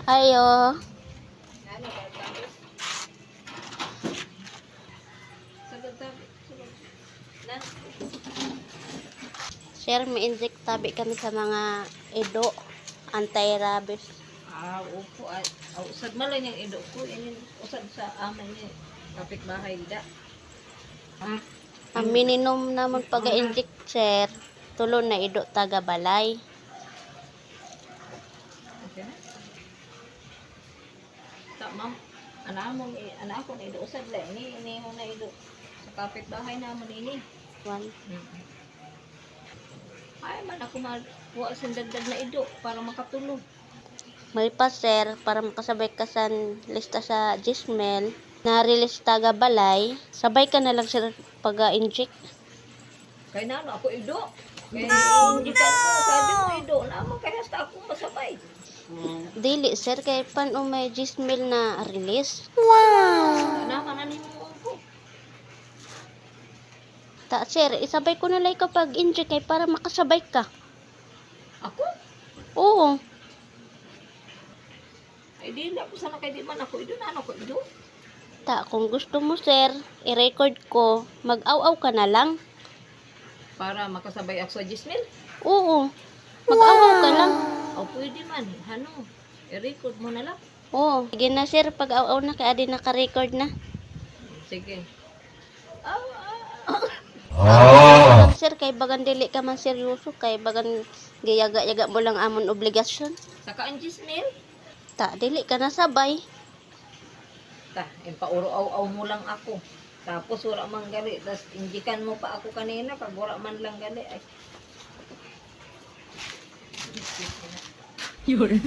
Ayo. Sir, may inject tabi kami sa mga edo. Anti-rabies. Upo. Usad man lang yung ido ko. Usad sa amin niya. Kapitbahay da. Ang minimum naman pag-inject, sir, tulo na edo taga balay. Okay na. Ma'am. Anak ko na ido. Usad lang. Ini ho na ido. Sa kapitbahay naman ini. One. Ay man ako makuha sa dagdag na ido para makatulog. May pa, sir, para makasabay ka sa lista sa Gmail na-release taga balay, sabay ka na lang, sir, pag-inject. Kaya na ako ido. Kaya hindi ka ko. Sabi mo ido. Naman kaya hasta ako masabay. Dili, sir, kay pan may Gmail na release. Naman na mo ako. Ta, sir, isabay ko na lang kapag inject kay para makasabay ka. Ako? Oo. Ay di na ako sana kay di man ako ido. Na ako ido. Ta, kung gusto mo, sir, i-record ko, mag-aw-aw ka na lang. Para makasabay ako sa Gmail. Oo. Mag-aw-aw ka lang. O pwede man. Ano? I-record mo na lang. Oo. Sige na, sir, pag-aw-aw na kaya din naka-record na. Sige. Sir, kay bagan dili ka man seryoso, kay bagan giyaga-yaga mo lang amon obligasyon. Saka ang Gmail. Ta, dili ka na sabay. Pauro-aw-aw mo lang ako. Tapos wala man gali. Tapos indikan mo pa ako kanina. Pag wala man lang gali. Ay. Yun.